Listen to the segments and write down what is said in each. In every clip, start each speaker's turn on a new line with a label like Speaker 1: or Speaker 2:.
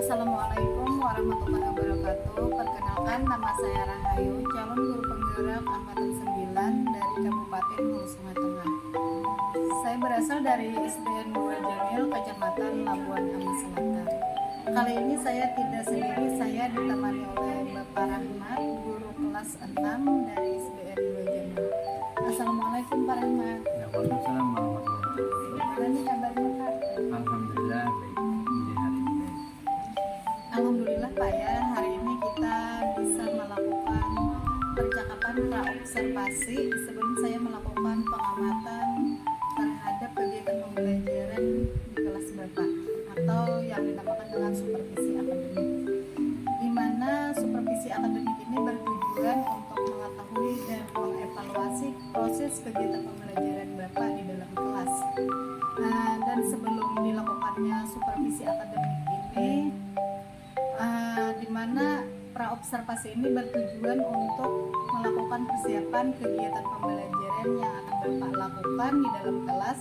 Speaker 1: Assalamualaikum warahmatullahi wabarakatuh. Perkenalkan, nama saya Rahayu, calon guru penggerak angkatan 9 dari Kabupaten Hulu Sungai Tengah. Saya berasal dari SDN 2 Jamil, Kecamatan Labuan Amis Selatan. Kali ini saya tidak sendiri, saya ditemani oleh Bapak Rahmat, guru kelas 6 dari SDN 2 Jamil. Assalamualaikum Pak Rahmat.
Speaker 2: Waalaikumsalam warahmatullahi wabarakatuh.
Speaker 1: Gimana nih kabarnya Pak?
Speaker 2: Alhamdulillah baik di hari ini baik.
Speaker 1: Alhamdulillah Pak ya, hari ini kita bisa melakukan percakapan praobservasi sebelum saya melakukan pengamatan terhadap kegiatan pembelajaran di kelas Bapak atau yang dinamakan dengan supervisi akademik, di mana supervisi akademik ini bertujuan untuk mengetahui dan mengevaluasi proses kegiatan pembelajaran Bapak di dalam kelas. Dan sebelum dilakukannya supervisi akademik ini, di mana praobservasi ini bertujuan untuk melakukan persiapan kegiatan pembelajaran yang akan Bapak lakukan di dalam kelas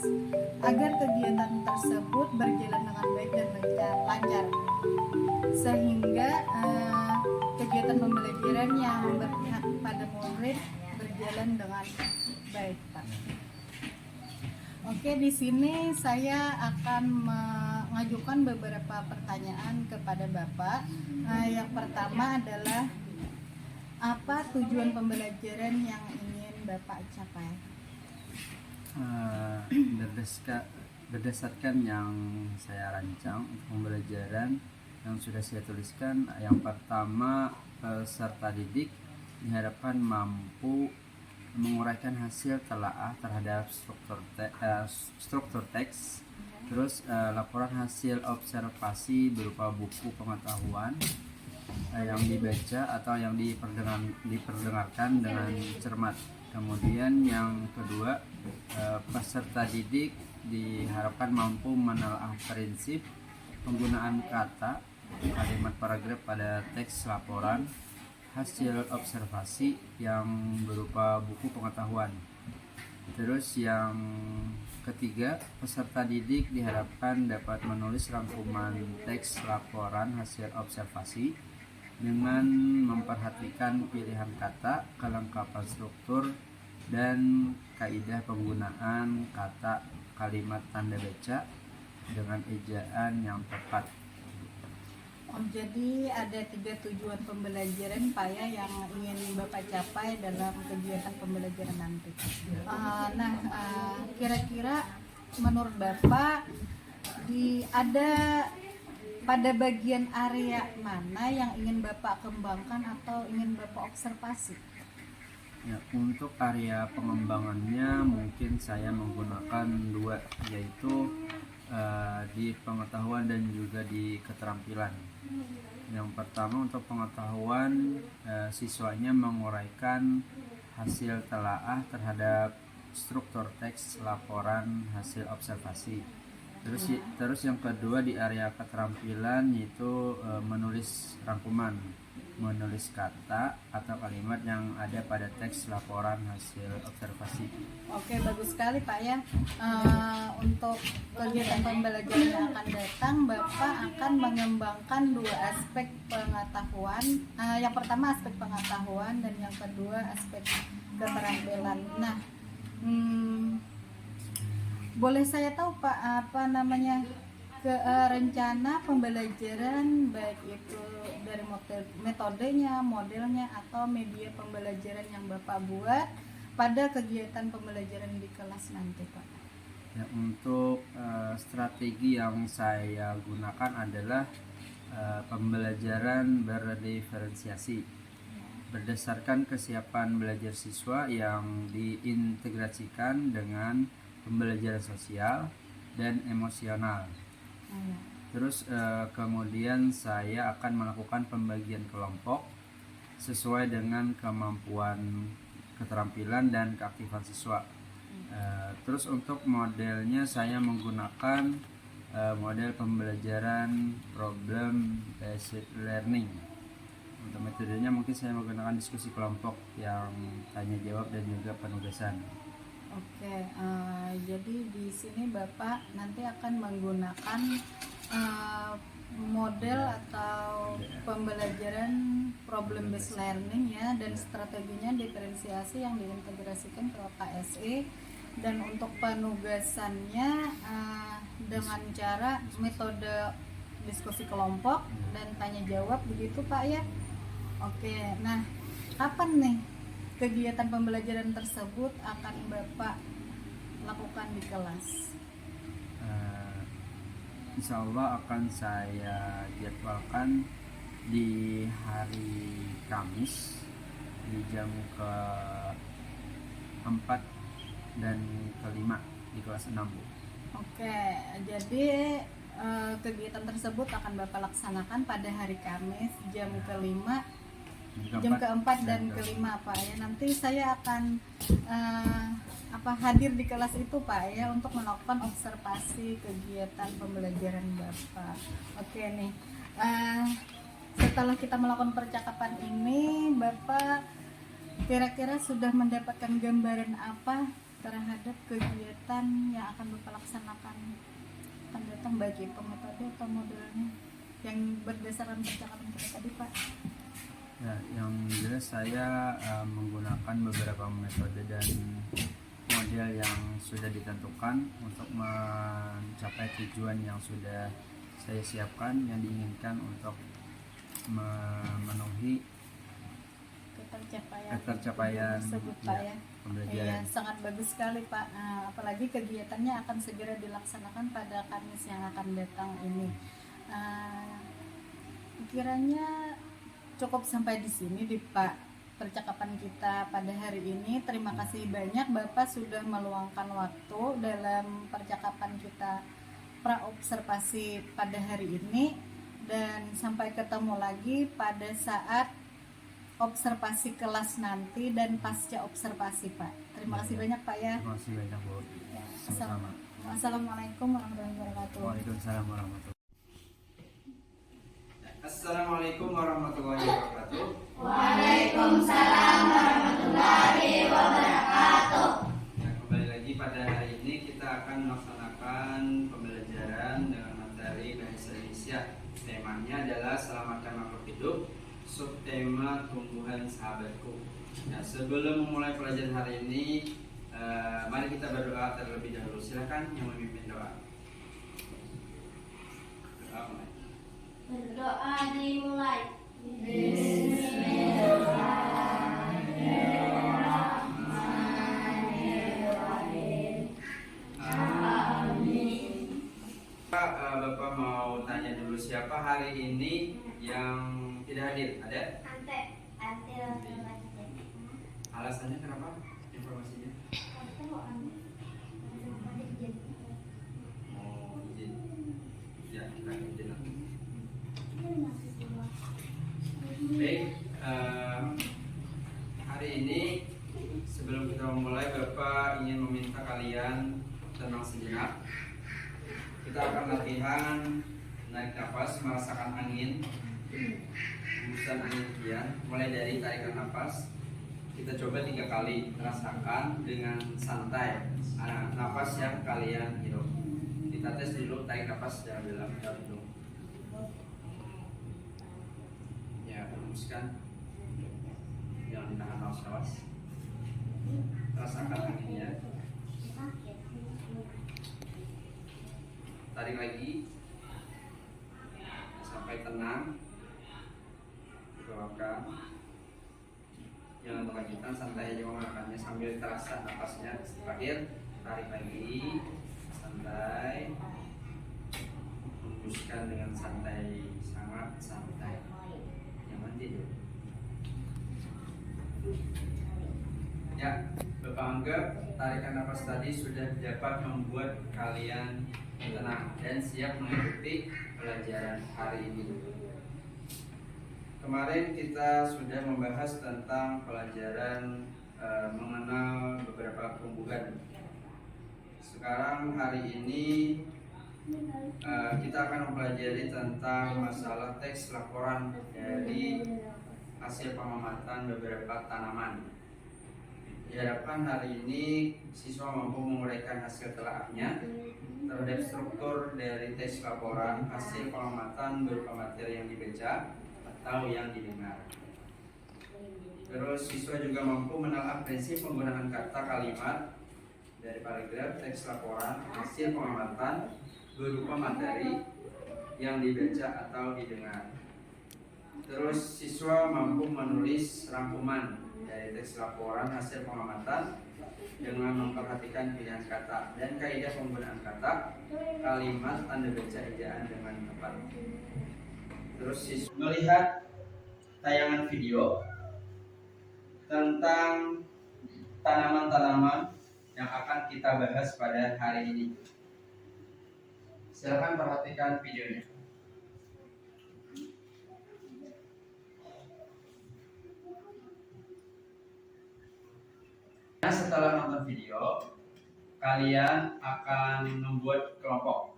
Speaker 1: agar kegiatan tersebut berjalan dengan baik dan lancar, sehingga kegiatan pembelajaran yang berpihak pada murid berjalan dengan baik, Pak. Oke, di sini saya akan mengajukan beberapa pertanyaan kepada Bapak. Yang pertama adalah, apa tujuan pembelajaran yang ingin Bapak capai?
Speaker 2: Berdasarkan yang saya rancang untuk pembelajaran yang sudah saya tuliskan, yang pertama peserta didik diharapkan mampu menguraikan hasil telaah terhadap struktur teks, terus laporan hasil observasi berupa buku pengetahuan yang dibaca atau yang diperdengarkan dengan cermat. Kemudian yang kedua, peserta didik diharapkan mampu menelaah prinsip penggunaan kata, kalimat, paragraf pada teks laporan hasil observasi yang berupa buku pengetahuan. Terus yang ketiga, peserta didik diharapkan dapat menulis rangkuman teks laporan hasil observasi dengan memperhatikan pilihan kata, kelengkapan struktur, dan kaidah penggunaan kata, kalimat, tanda baca dengan ejaan yang tepat.
Speaker 1: Jadi ada 3 tujuan pembelajaran Pak ya yang ingin Bapak capai dalam kegiatan pembelajaran nanti. Kira-kira menurut Bapak ada pada bagian area mana yang ingin Bapak kembangkan atau ingin Bapak observasi?
Speaker 2: Ya, untuk area pengembangannya mungkin saya menggunakan 2, yaitu di pengetahuan dan juga di keterampilan. Yang pertama, untuk pengetahuan, siswanya menguraikan hasil telaah terhadap struktur teks laporan hasil observasi. Terus yang kedua, di area keterampilan, yaitu menulis rangkuman, menulis kata atau kalimat yang ada pada teks laporan hasil observasi.
Speaker 1: Oke, bagus sekali Pak ya. Untuk kegiatan pembelajaran yang akan datang, Bapak akan mengembangkan 2 aspek pengetahuan. Yang pertama aspek pengetahuan dan yang kedua aspek keterampilan. Boleh saya tahu Pak rencana pembelajaran, baik itu dari metodenya, modelnya, atau media pembelajaran yang Bapak buat pada kegiatan pembelajaran di kelas nanti Pak?
Speaker 2: Ya, untuk strategi yang saya gunakan adalah pembelajaran berdiferensiasi berdasarkan kesiapan belajar siswa yang diintegrasikan dengan pembelajaran sosial dan emosional. Terus kemudian saya akan melakukan pembagian kelompok sesuai dengan kemampuan, keterampilan, dan keaktifan siswa. Terus untuk modelnya saya menggunakan model pembelajaran problem based learning. Untuk metodenya mungkin saya menggunakan diskusi kelompok yang tanya jawab dan juga penugasan.
Speaker 1: Oke, jadi di sini Bapak nanti akan menggunakan model atau pembelajaran problem based learning ya, dan strateginya diferensiasi yang diintegrasikan ke KSE, dan untuk penugasannya dengan cara metode diskusi kelompok dan tanya jawab begitu Pak ya. Oke, nah kapan nih kegiatan pembelajaran tersebut akan Bapak lakukan di kelas?
Speaker 2: Insya Allah akan saya jadwalkan di hari Kamis di jam ke-4 dan ke-5 di kelas 6 Bu.
Speaker 1: Oke, jadi kegiatan tersebut akan Bapak laksanakan pada hari Kamis jam ke-5, jam ke-4 dan ke-5 Pak ya. Nanti saya akan hadir di kelas itu Pak ya, untuk melakukan observasi kegiatan pembelajaran Bapak. Oke nih, setelah kita melakukan percakapan ini, Bapak kira-kira sudah mendapatkan gambaran apa terhadap kegiatan yang akan Bapak laksanakan akan datang, baik itu metode atau modelnya yang berdasarkan percakapan kita tadi Pak?
Speaker 2: Ya, yang jelas saya menggunakan beberapa metode dan model yang sudah ditentukan untuk mencapai tujuan yang sudah saya siapkan, yang diinginkan untuk memenuhi ketercapaian
Speaker 1: tersebut Pak ya.
Speaker 2: Pembelajaran.
Speaker 1: Iya, sangat bagus sekali Pak. Apalagi kegiatannya akan segera dilaksanakan pada Kamis yang akan datang ini. Kiranya cukup sampai di sini Pak percakapan kita pada hari ini. Terima kasih banyak Bapak sudah meluangkan waktu dalam percakapan kita praobservasi pada hari ini, dan sampai ketemu lagi pada saat observasi kelas nanti dan pasca observasi Pak. Terima kasih banyak Pak ya.
Speaker 2: Terima kasih banyak Bu. Sama-sama.
Speaker 1: Assalamualaikum warahmatullahi wabarakatuh.
Speaker 2: Waalaikumsalam warahmatullahi wabarakatuh. Assalamualaikum warahmatullahi wabarakatuh.
Speaker 3: Waalaikumsalam warahmatullahi wabarakatuh.
Speaker 2: Nah, kembali lagi pada hari ini kita akan melaksanakan pembelajaran dengan materi bahasa Indonesia. Temanya adalah selamatkan makhluk hidup, subtema tumbuhan sahabatku. Nah, sebelum memulai pelajaran hari ini, mari kita berdoa terlebih dahulu. Silakan yang memimpin doa. Doa mulai.
Speaker 3: Berdoa dimulai.
Speaker 2: Bapak mau tanya dulu, siapa hari ini yang tidak hadir? Ada?
Speaker 3: Ante
Speaker 2: Alasannya kenapa? Informasinya? Oh, izin. Ya, kita izin. Baik, hari ini sebelum kita memulai, Bapak ingin meminta kalian tenang sejenak. Kita akan latihan naik nafas, merasakan angin, hembusan angin kian. Mulai dari tarikan nafas, kita coba 3 kali, rasakan dengan santai nafas yang kalian hirup. Kita tes dulu, tarik nafas dalam hidung. Ya, hembuskan, jangan ditahan nafas. Rasakan anginnya. Tarik lagi sampai tenang, keluarkan. Jangan kelanjutan, santai aja mengeluarkannya sambil terasa nafasnya. Terakhir, tarik lagi, santai, hembuskan dengan santai, sangat santai. Nyaman tidur. Ya, Bapak anggap tarikan nafas tadi sudah dapat membuat kalian tenang dan siap mengikuti pelajaran hari ini. Kemarin kita sudah membahas tentang pelajaran mengenal beberapa tumbuhan. Sekarang hari ini kita akan mempelajari tentang masalah teks laporan dari hasil pengamatan beberapa tanaman. Diharapkan hari ini siswa mampu menguraikan hasil telaahnya terhadap struktur dari tes laporan, hasil pengamatan berupa materi yang dibaca atau yang didengar. Terus siswa juga mampu menelaah prinsip penggunaan kata kalimat dari paragraf teks laporan, hasil pengamatan berupa materi yang dibaca atau didengar. Terus siswa mampu menulis rangkuman dari teks laporan hasil pengamatan dengan memperhatikan pilihan kata dan kaidah penggunaan kata, kalimat, tanda baca, ejaan dengan tepat. Terus siswa melihat tayangan video tentang tanaman-tanaman yang akan kita bahas pada hari ini. Silakan perhatikan videonya. Nah, setelah nonton video, kalian akan membuat kelompok.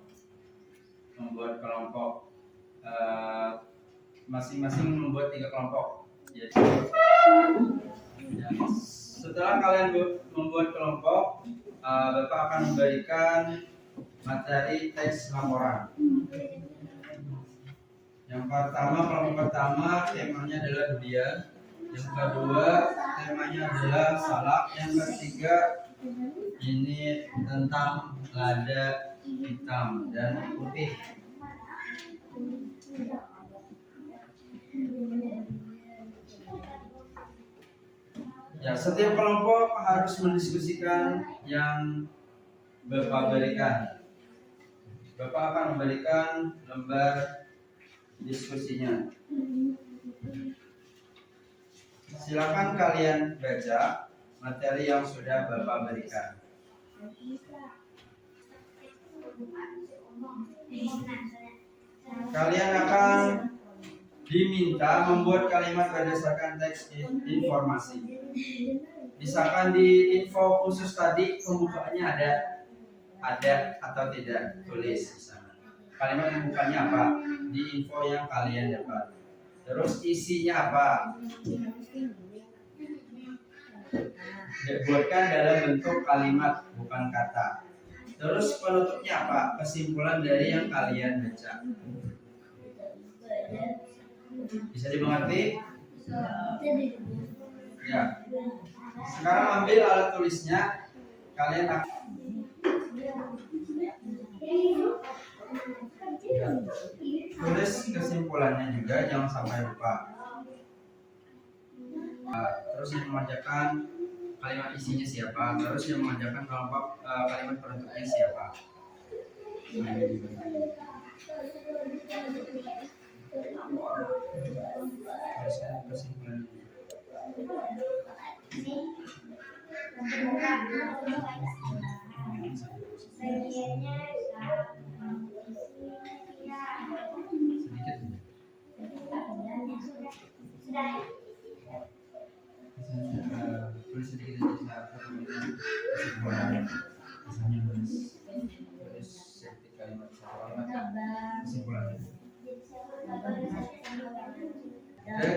Speaker 2: Masing-masing membuat 3 kelompok. Jadi, setelah kalian membuat kelompok, Bapak akan memberikan materi teks laporan. Yang pertama, kelompok pertama temanya adalah durian. Yang kedua, temanya adalah salak. Yang ketiga, ini tentang lada hitam dan putih. Ya, setiap kelompok harus mendiskusikan yang Bapak berikan. Bapak akan memberikan lembar diskusinya. Silakan kalian baca materi yang sudah Bapak berikan. Kalian akan diminta membuat kalimat berdasarkan teks informasi. Misalkan di info khusus tadi pembukaannya ada atau tidak, tulis di sana. Kalimat pembukanya apa? Di info yang kalian dapat. Terus isinya apa? Dibuatkan dalam bentuk kalimat, bukan kata. Terus penutupnya apa? Kesimpulan dari yang kalian baca. Bisa dimengerti? Ya. Sekarang ambil alat tulisnya. Kalian akan tulis kesimpulannya juga, jangan sampai lupa. Terus yang mengerjakan kalimat isinya siapa? Terus yang mengerjakan kelompok kalimat penutupnya siapa? Teruskan kesimpulannya. Tulis sedikit aja kesimpulannya. Misalnya tulis sedikit kalimat kesimpulannya. Oke,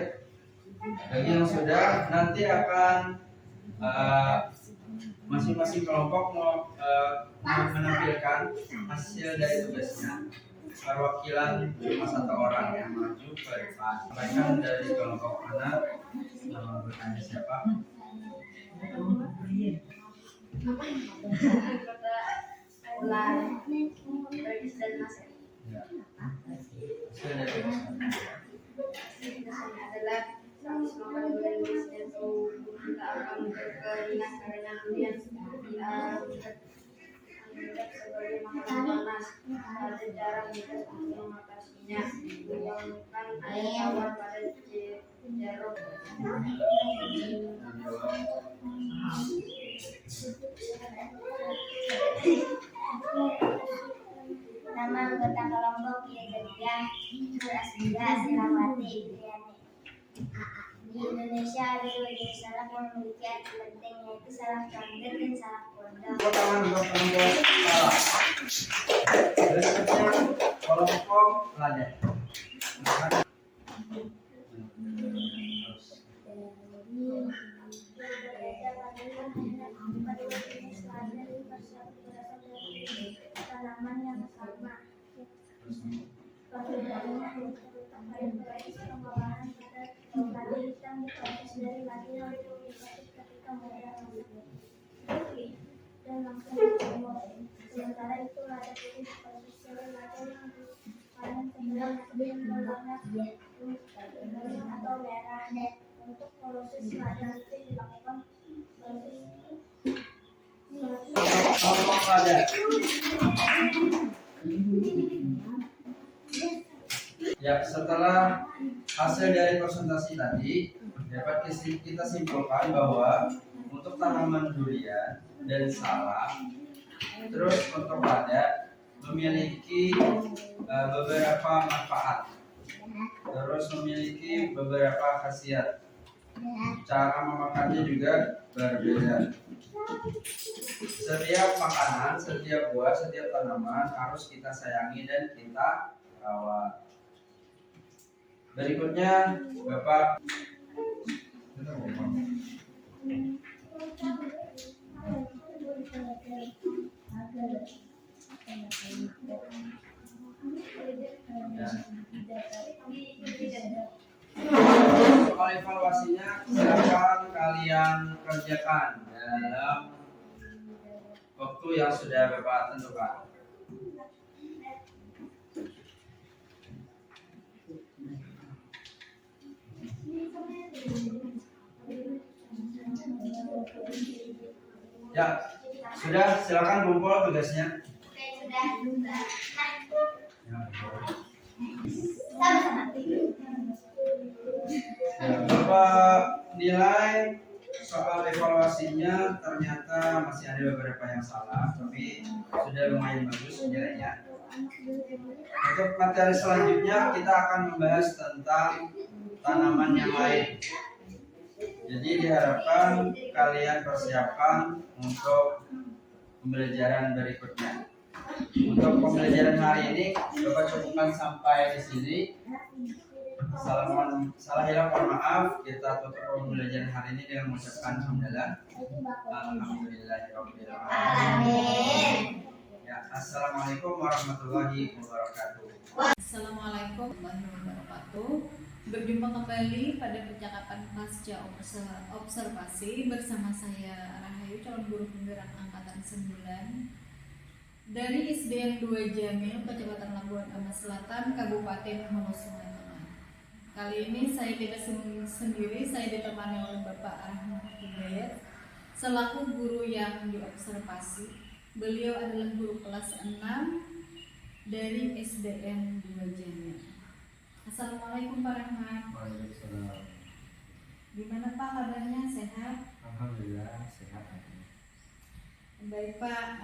Speaker 2: bagi yang sudah, nanti akan masing-masing kelompok mau menampilkan hasil dari tugasnya. Perwakilan cuma 1 orang yang maju ke depan. Sampaikan dari kelompok mana, nama bertanya siapa. Ya. Hasil dari tugasnya.
Speaker 3: Adalah sama bulan itu kita akan berkeringat karena kemudian sebagai makanan panas. Ada cara kita untuk mengatasinya. Menyalurkan air tawar pada jeruk.
Speaker 4: Nama anggota kelompok Kia Asbida Sirawati Indriani. Di Indonesia ada 2 jenis salak yang memiliki arti penting, yaitu salak kambing dan salak pondok.
Speaker 2: Tangan buat kelompok salak. Berikutnya kelompok lada.
Speaker 4: Pengembangan pada tadi hitam proses dari latihan komunikatif ketika mulai masuk dan langsung dimulai. Sementara itu ada tulis proses dari latihan yang sedang berwarna kuning atau merah. Untuk proses latihan itu dilakukan proses
Speaker 2: Kelompok pada. Ya, setelah hasil dari presentasi tadi dapat kita simpulkan bahwa untuk tanaman durian dan salak terus untuk pada memiliki beberapa manfaat, terus memiliki beberapa khasiat. Cara memakannya juga berbeda. Setiap makanan, setiap buah, setiap tanaman harus kita sayangi dan kita rawat. Berikutnya Bapak soal evaluasinya silakan kalian kerjakan dalam waktu yang sudah Bapak tentukan. Ya, sudah, silakan kumpul tugasnya. Ya, Bapak nilai soal evaluasinya ternyata masih ada beberapa yang salah, tapi sudah lumayan bagus nilainya. Untuk materi selanjutnya kita akan membahas tentang tanaman yang lain. Jadi diharapkan kalian persiapkan untuk pembelajaran berikutnya. Untuk pembelajaran hari ini Bapak cukupkan sampai di sini. Salah hilang mohon maaf. Kita tutup pembelajaran hari ini dengan mengucapkan alhamdulillahirabbil alamin. Ya, assalamualaikum warahmatullahi wabarakatuh.
Speaker 1: Assalamualaikum warahmatullahi wabarakatuh. Berjumpa kembali pada percakapan pasca observasi bersama saya Rahayu, calon guru penggerak angkatan 9 dari SDN 2 Jamil, Kecamatan Labuan Amas Selatan, Kabupaten Hulu Sungai Tengah. Kali ini saya tidak sendiri, saya ditemani oleh Bapak Ahmad Hidayat selaku guru yang diobservasi. Beliau adalah guru kelas 6 dari SDN 2 Jamil. Assalamualaikum Pak Rahmat.
Speaker 2: Waalaikumsalam.
Speaker 1: Gimana Pak kabarnya, sehat?
Speaker 2: Alhamdulillah sehat.
Speaker 1: Baik Pak,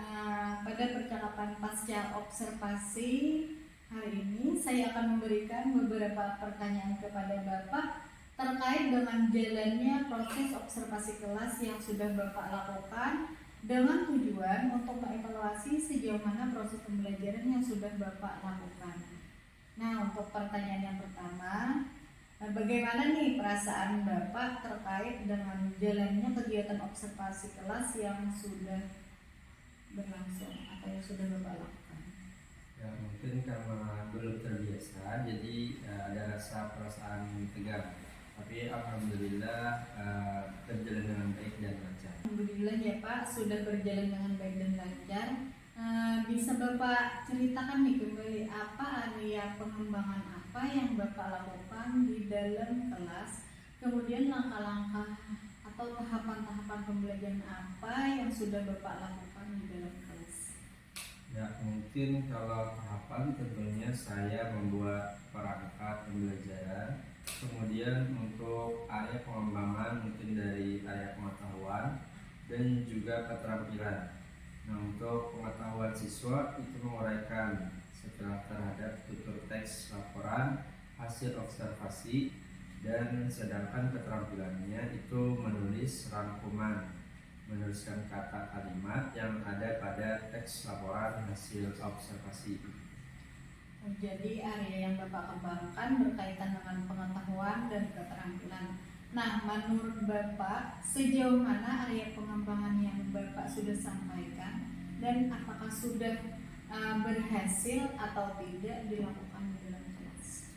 Speaker 1: pada percakapan pasca observasi hari ini saya akan memberikan beberapa pertanyaan kepada Bapak terkait dengan jalannya proses observasi kelas yang sudah Bapak lakukan dengan tujuan untuk mengevaluasi sejauh mana proses pembelajaran yang sudah Bapak lakukan. Nah, untuk pertanyaan yang pertama, bagaimana nih perasaan Bapak terkait dengan jalannya kegiatan observasi kelas yang sudah berlangsung atau yang sudah Bapak lakukan?
Speaker 2: Ya, mungkin karena belum terbiasa, jadi ada rasa perasaan tegang. Tapi alhamdulillah berjalan dengan baik dan lancar.
Speaker 1: Alhamdulillah ya Pak, sudah berjalan dengan baik dan lancar. Bisa Bapak ceritakan nih kembali apa area pengembangan apa yang Bapak lakukan di dalam kelas, kemudian langkah-langkah atau tahapan-tahapan pembelajaran apa yang sudah Bapak lakukan di dalam kelas?
Speaker 2: Ya, mungkin kalau tahapan tentunya saya membuat perangkat pembelajaran. Kemudian untuk area pengembangan mungkin dari area pengetahuan dan juga keterampilan. Nah, untuk pengetahuan siswa itu menguraikan setelah terhadap tutur teks laporan hasil observasi, dan sedangkan keterampilannya itu menulis rangkuman, menuliskan kata kalimat yang ada pada teks laporan hasil observasi.
Speaker 1: Jadi area yang Bapak kembangkan berkaitan dengan pengetahuan dan keterampilan. Nah, menurut Bapak sejauh mana area pengembangan yang Bapak sudah sampaikan dan apakah sudah berhasil atau tidak dilakukan di dalam kelas?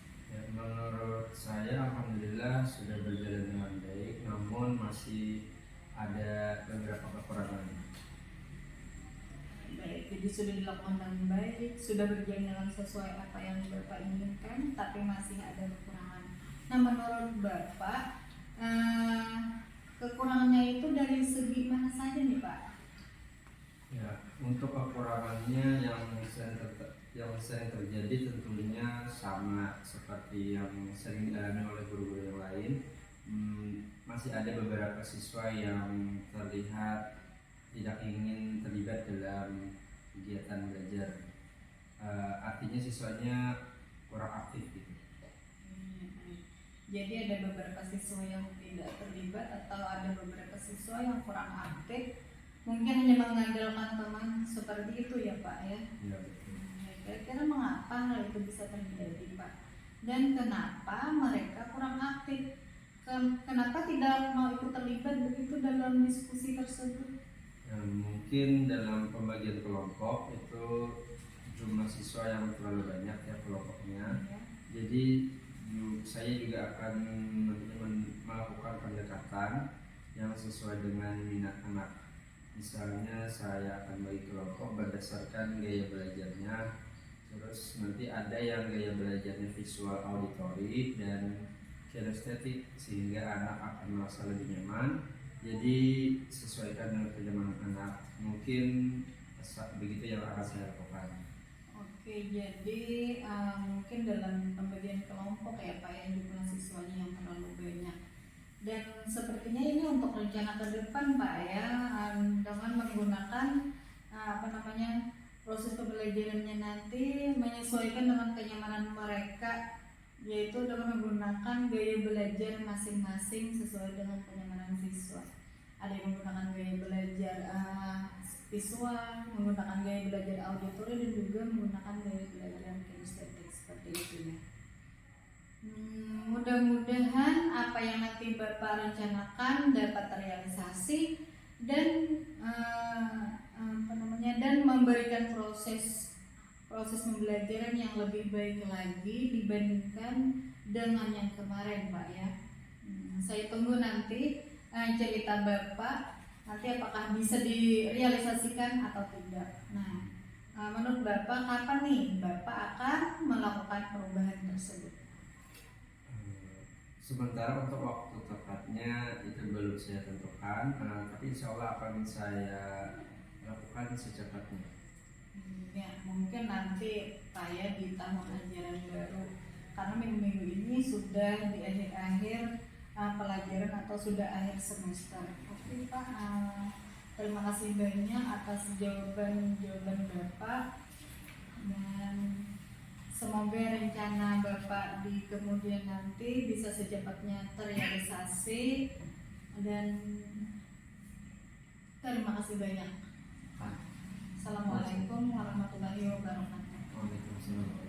Speaker 2: Menurut saya alhamdulillah sudah berjalan dengan baik, namun masih ada beberapa kekurangan.
Speaker 1: Baik, jadi sudah dilakukan dengan baik, sudah berjalan dengan sesuai apa yang Bapak inginkan, tapi masih ada kekurangan. Nah, menurut Bapak, kekurangannya itu dari segi mana saja nih Pak?
Speaker 2: Ya, untuk kekurangannya yang sering terjadi tentunya sama seperti yang sering dialami oleh guru-guru yang lain. Masih ada beberapa siswa yang terlihat tidak ingin terlibat dalam kegiatan belajar. Artinya siswanya kurang aktif gitu.
Speaker 1: Jadi ada beberapa siswa yang tidak terlibat atau ada beberapa siswa yang kurang aktif, mungkin hanya mengandalkan teman seperti itu ya Pak ya.
Speaker 2: Ya, betul.
Speaker 1: Kira-kira mengapa hal itu bisa terjadi Pak? Dan kenapa mereka kurang aktif? Kenapa tidak mau ikut terlibat begitu dalam diskusi tersebut?
Speaker 2: Mungkin dalam pembagian kelompok itu jumlah siswa yang terlalu banyak ya kelompoknya.
Speaker 1: Ya.
Speaker 2: Jadi saya juga akan melakukan pendekatan yang sesuai dengan minat anak. Misalnya saya akan bagi kelompok berdasarkan gaya belajarnya. Terus nanti ada yang gaya belajarnya visual auditory dan kinestetik sehingga anak akan merasa lebih nyaman. Jadi sesuaikan dengan kenyamanan anak. Mungkin begitu yang akan saya lakukan.
Speaker 1: Oke, jadi mungkin dalam pembagian kelompok ya Pak yang jumlah siswanya yang terlalu banyak. Dan sepertinya ini untuk rencana ke depan Pak ya, dengan menggunakan proses pembelajarannya nanti menyesuaikan dengan kenyamanan mereka, yaitu dengan menggunakan gaya belajar masing-masing sesuai dengan kenyamanan siswa. Ada yang menggunakan gaya belajar visual, menggunakan gaya belajar auditory, dan juga menggunakan gaya belajar kinestetik seperti itu ya. Mudah-mudahan apa yang nanti Bapak rencanakan dapat terrealisasi dan dan memberikan proses pembelajaran yang lebih baik lagi dibandingkan dengan yang kemarin Pak ya. Saya tunggu nanti cerita Bapak nanti apakah bisa direalisasikan atau tidak. Nah, menurut Bapak kapan nih Bapak akan melakukan perubahan tersebut?
Speaker 2: Sementara untuk waktu tepatnya itu belum saya tentukan, tapi insya Allah akan saya lakukan secepatnya.
Speaker 1: Ya, mungkin nanti Pak ya di tahun ajaran baru, karena minggu-minggu ini sudah di akhir-akhir pelajaran atau sudah akhir semester. Oke Pak, terima kasih banyak atas jawaban Bapak, dan semoga rencana Bapak di kemudian nanti bisa secepatnya terrealisasi, dan terima kasih banyak. Assalamualaikum warahmatullahi wabarakatuh.
Speaker 2: Waalaikumsalam.